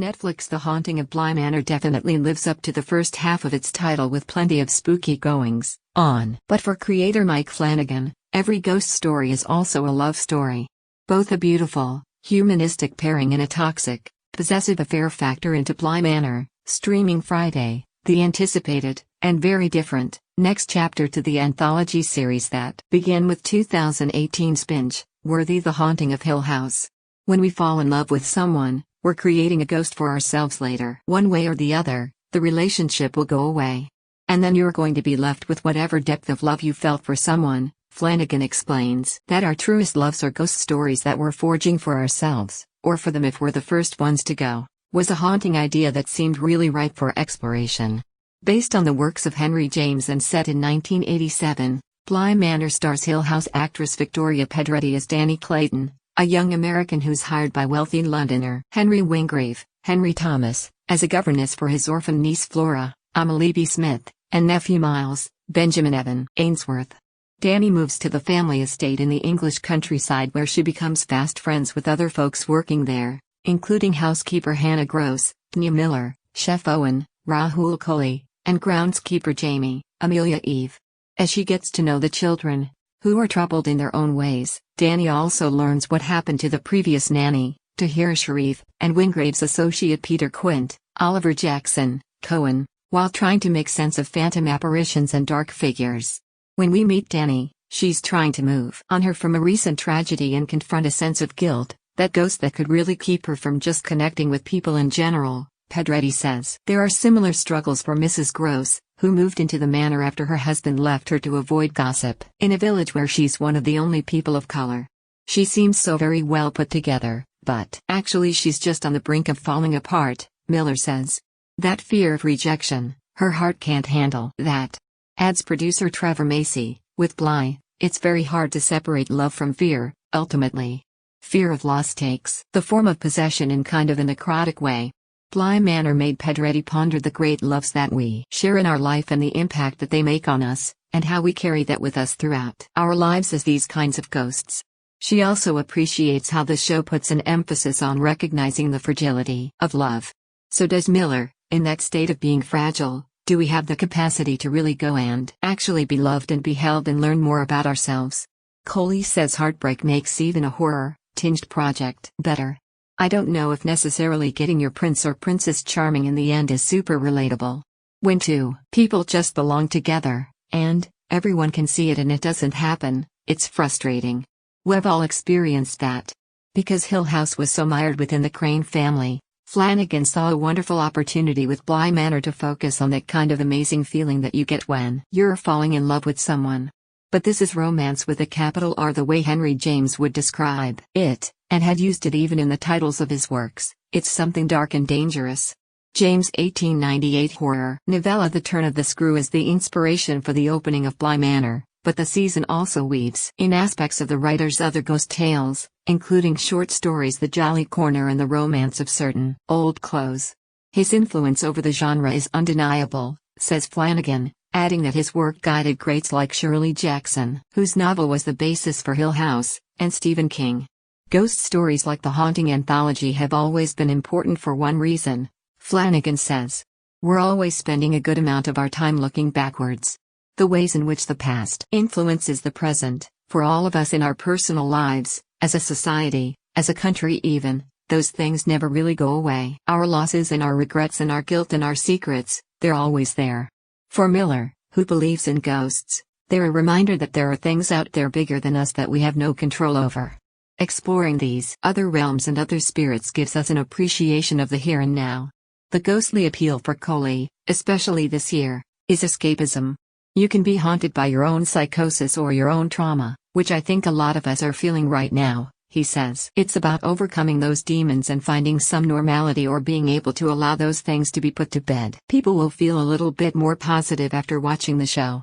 Netflix The Haunting of Bly Manor definitely lives up to the first half of its title with plenty of spooky goings on. But for creator Mike Flanagan, every ghost story is also a love story. Both a beautiful, humanistic pairing and a toxic, possessive affair factor into Bly Manor, streaming Friday, the anticipated, and very different, next chapter to the anthology series that began with 2018's binge-worthy The Haunting of Hill House. When we fall in love with someone, we're creating a ghost for ourselves later. One way or the other, the relationship will go away. And then you're going to be left with whatever depth of love you felt for someone. Flanagan explains that our truest loves are ghost stories that we're forging for ourselves, or for them if we're the first ones to go, was a haunting idea that seemed really ripe for exploration. Based on the works of Henry James and set in 1987, Bly Manor stars Hill House actress Victoria Pedretti as Danny Clayton, a young American who's hired by wealthy Londoner Henry Wingrave, Henry Thomas, as a governess for his orphan niece Flora, Amelie B. Smith, and nephew Miles, Benjamin Evan Ainsworth. Danny moves to the family estate in the English countryside where she becomes fast friends with other folks working there, including housekeeper Hannah Gross, Tanya Miller, Chef Owen, Rahul Kohli, and groundskeeper Jamie, Amelia Eve. As she gets to know the children, who are troubled in their own ways, Danny also learns what happened to the previous nanny, Tahira Sharif, and Wingrave's associate Peter Quint, Oliver Jackson, Cohen, while trying to make sense of phantom apparitions and dark figures. When we meet Danny, she's trying to move on her from a recent tragedy and confront a sense of guilt, that ghost that could really keep her from just connecting with people in general, Pedretti says. There are similar struggles for Mrs. Gross, who moved into the manor after her husband left her to avoid gossip. In a village where she's one of the only people of color. She seems so very well put together, but actually she's just on the brink of falling apart, Miller says. That fear of rejection, her heart can't handle that. Adds producer Trevor Macy, with Bly, it's very hard to separate love from fear, ultimately. Fear of loss takes the form of possession in kind of a necrotic way. Bly Manor made Pedretti ponder the great loves that we share in our life and the impact that they make on us, and how we carry that with us throughout our lives as these kinds of ghosts. She also appreciates how the show puts an emphasis on recognizing the fragility of love. So does Miller. In that state of being fragile, do we have the capacity to really go and actually be loved and be held and learn more about ourselves? Kohli says heartbreak makes even a horror-tinged project better. I don't know if necessarily getting your prince or princess charming in the end is super relatable. When two people just belong together, and everyone can see it and it doesn't happen, it's frustrating. We've all experienced that. Because Hill House was so mired within the Crane family, Flanagan saw a wonderful opportunity with Bly Manor to focus on that kind of amazing feeling that you get when you're falling in love with someone. But this is romance with a capital R the way Henry James would describe it, and had used it even in the titles of his works. It's something dark and dangerous. James' 1898 horror novella The Turn of the Screw is the inspiration for the opening of Bly Manor, but the season also weaves in aspects of the writer's other ghost tales, including short stories The Jolly Corner and The Romance of Certain Old Clothes. His influence over the genre is undeniable, says Flanagan, adding that his work guided greats like Shirley Jackson, whose novel was the basis for Hill House, and Stephen King. Ghost stories like the Haunting anthology have always been important for one reason, Flanagan says. We're always spending a good amount of our time looking backwards. The ways in which the past influences the present, for all of us in our personal lives, as a society, as a country even, those things never really go away. Our losses and our regrets and our guilt and our secrets, they're always there. For Miller, who believes in ghosts, they're a reminder that there are things out there bigger than us that we have no control over. Exploring these other realms and other spirits gives us an appreciation of the here and now. The ghostly appeal for Kohli, especially this year, is escapism. You can be haunted by your own psychosis or your own trauma, which I think a lot of us are feeling right now, he says. It's about overcoming those demons and finding some normality or being able to allow those things to be put to bed. People will feel a little bit more positive after watching the show.